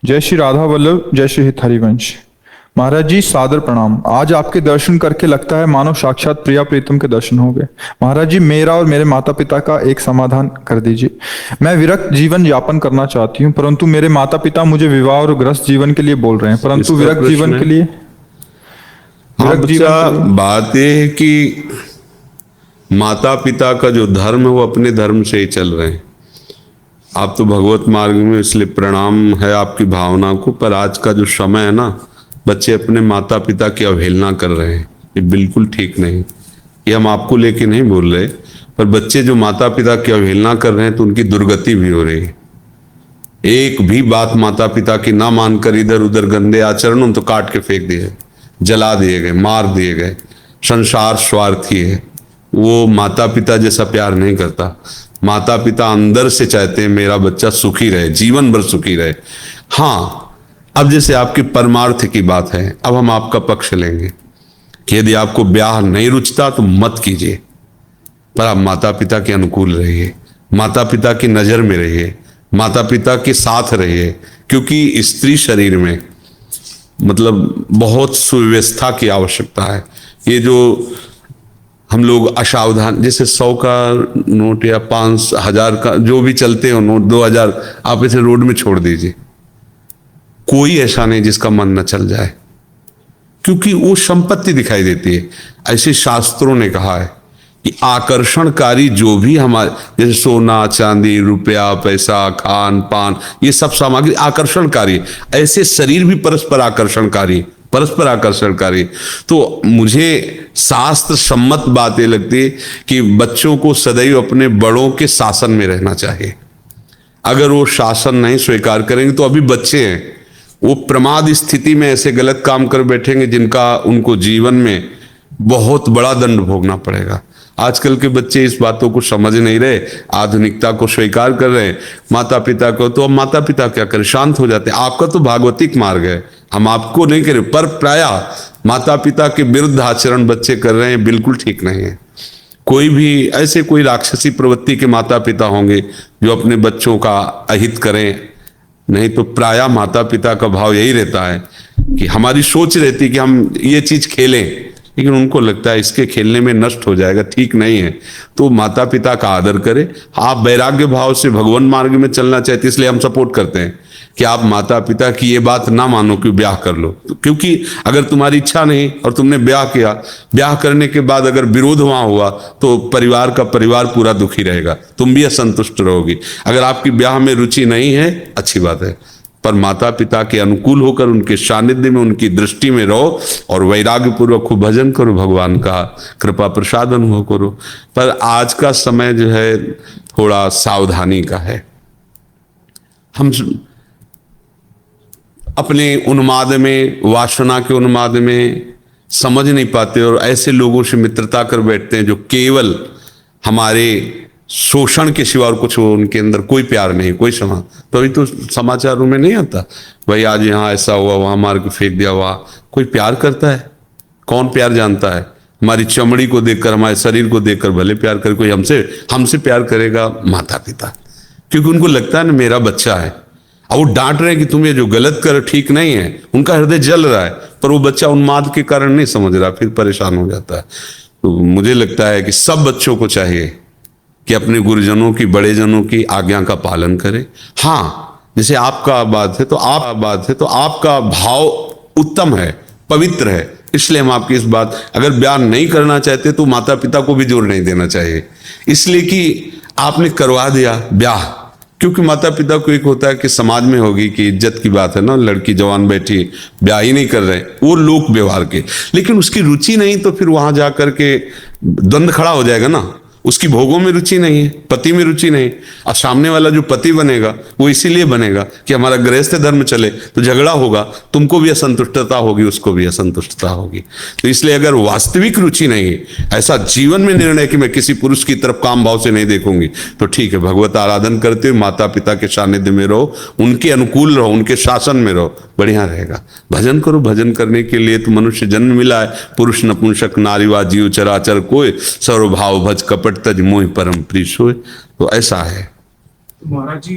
जय श्री राधा वल्लभ, जय श्री हित हरिवंश। महाराज जी सादर प्रणाम। आज आपके दर्शन करके लगता है मानो साक्षात प्रिया प्रीतम के दर्शन हो गए। महाराज जी मेरा और मेरे माता पिता का एक समाधान कर दीजिए। मैं विरक्त जीवन यापन करना चाहती हूँ, परंतु मेरे माता पिता मुझे विवाह और गृहस्थ जीवन के लिए बोल रहे हैं, परंतु विरक्त जीवन के लिए हाँ बच्चा, बात यह है कि माता पिता का जो धर्म है वो अपने धर्म से ही चल रहे हैं। आप तो भगवत मार्ग में, इसलिए प्रणाम है आपकी भावना को। पर आज का जो समय है ना, बच्चे अपने माता पिता की अवहेलना कर रहे हैं। ये बिल्कुल ठीक नहीं। ये हम आपको लेके नहीं बोल रहे, पर बच्चे जो माता पिता की अवहेलना कर रहे हैं तो उनकी दुर्गति भी हो रही है। एक भी बात माता पिता की ना मानकर इधर उधर गंदे आचरण, तो काट के फेंक दिए, जला दिए गए, मार दिए गए। संसार स्वार्थी है, वो माता पिता जैसा प्यार नहीं करता। माता पिता अंदर से चाहते हैं मेरा बच्चा सुखी रहे, जीवन भर सुखी रहे। हाँ, अब जैसे आपकी परमार्थ की बात है, अब हम आपका पक्ष लेंगे कि यदि आपको ब्याह नहीं रुचता तो मत कीजिए, पर आप माता पिता के अनुकूल रहिए, माता पिता की नजर में रहिए, माता पिता के साथ रहिए। क्योंकि स्त्री शरीर में मतलब बहुत सुव्यवस्था की आवश्यकता है। ये जो हम लोग असावधान, जैसे 100 का नोट या 5,000 का जो भी चलते हो नोट, 2,000 आप इसे रोड में छोड़ दीजिए। कोई ऐसा नहीं जिसका मन न चल जाए, क्योंकि वो संपत्ति दिखाई देती है। ऐसे शास्त्रों ने कहा है कि आकर्षणकारी जो भी हमारे, जैसे सोना चांदी रुपया पैसा खान पान, ये सब सामग्री आकर्षणकारी। ऐसे शरीर भी परस्पर आकर्षणकारी, परस्पर आकर्षणकारी। तो मुझे शास्त्र सम्मत बात ये लगती है कि बच्चों को सदैव अपने बड़ों के शासन में रहना चाहिए। अगर वो शासन नहीं स्वीकार करेंगे तो अभी बच्चे हैं, वो प्रमाद स्थिति में ऐसे गलत काम कर बैठेंगे जिनका उनको जीवन में बहुत बड़ा दंड भोगना पड़ेगा। आजकल के बच्चे इस बातों को समझ नहीं रहे, आधुनिकता को स्वीकार कर रहे हैं। माता पिता को तो अब माता पिता क्या करें, शांत हो जाते हैं। आपका तो भागवतिक मार्ग है, हम आपको नहीं करें, पर प्रायः माता पिता के विरुद्ध आचरण बच्चे कर रहे हैं, बिल्कुल ठीक नहीं है। कोई भी ऐसे कोई राक्षसी प्रवृत्ति के माता पिता होंगे जो अपने बच्चों का अहित करें, नहीं तो प्रायः माता पिता का भाव यही रहता है कि हमारी सोच रहती है कि हम ये चीज खेलें, लेकिन उनको लगता है इसके खेलने में नष्ट हो जाएगा, ठीक नहीं है। तो माता पिता का आदर करें। आप वैराग्य भाव से भगवान मार्ग में चलना चाहते, इसलिए हम सपोर्ट करते हैं कि आप माता पिता की ये बात ना मानो कि ब्याह कर लो। क्योंकि अगर तुम्हारी इच्छा नहीं और तुमने ब्याह किया, ब्याह करने के बाद अगर विरोध वहां हुआ तो परिवार का परिवार पूरा दुखी रहेगा, तुम भी असंतुष्ट रहोगी। अगर आपकी ब्याह में रुचि नहीं है, अच्छी बात है, पर माता पिता के अनुकूल होकर उनके सानिध्य में, उनकी दृष्टि में रहो और वैराग्य पूर्वक खूब भजन करो, भगवान का कृपा प्रसाद अनुभव करो। पर आज का समय जो है थोड़ा सावधानी का है। हम अपने उन्माद में, वासना के उन्माद में समझ नहीं पाते और ऐसे लोगों से मित्रता कर बैठते हैं जो केवल हमारे शोषण के सिवा और कुछ, उनके अंदर कोई प्यार नहीं, कोई समा। तो अभी तो समाचारों में नहीं आता भाई आज यहाँ ऐसा हुआ, वहां मार के फेंक दिया हुआ। कोई प्यार करता है? कौन प्यार जानता है? हमारी चमड़ी को देखकर, हमारे शरीर को देखकर भले प्यार करे। कोई हमसे प्यार करेगा माता पिता, क्योंकि उनको लगता है ना मेरा बच्चा है। अब वो डांट रहे हैं कि तुम ये जो गलत कर ठीक नहीं है, उनका हृदय जल रहा है, पर वो बच्चा उन्माद के कारण नहीं समझ रहा, फिर परेशान हो जाता है। तो मुझे लगता है कि सब बच्चों को चाहिए कि अपने गुरुजनों की, बड़े जनों की आज्ञा का पालन करें। हाँ, जैसे आपका बात है तो आपका भाव उत्तम है, पवित्र है, इसलिए हम आपकी इस बात, अगर ब्याह नहीं करना चाहते तो माता पिता को भी जोर नहीं देना चाहिए, इसलिए कि आपने करवा दिया ब्याह। क्योंकि माता पिता को एक होता है कि समाज में होगी कि इज्जत की बात है ना, लड़की जवान बैठी ब्याह ही नहीं कर रहे, वो लोक व्यवहार के, लेकिन उसकी रुचि नहीं तो फिर वहां जाकर के द्वंद खड़ा हो जाएगा ना। उसकी भोगों में रुचि नहीं है, पति में रुचि नहीं, और सामने वाला जो पति बनेगा वो इसीलिए बनेगा कि हमारा गृहस्थ धर्म चले, तो झगड़ा होगा, तुमको भी असंतुष्टता होगी, उसको भी असंतुष्टता होगी। तो इसलिए अगर वास्तविक रुचि नहीं है, ऐसा जीवन में निर्णय कि मैं किसी पुरुष की तरफ काम भाव से नहीं देखूंगी, तो ठीक है, भगवत आराधन करते हुए माता पिता के सानिध्य में रहो, उनके अनुकूल रहो, उनके शासन में रहो, बढ़िया रहेगा। भजन करो, भजन करने के लिए तो मनुष्य जन्म मिला है। पुरुष नपुंसक नारी वा जीव चराचर कोय, सर्वभाव भज कपट तज मोहि परम प्रीत सोय। तो ऐसा है। महाराज जी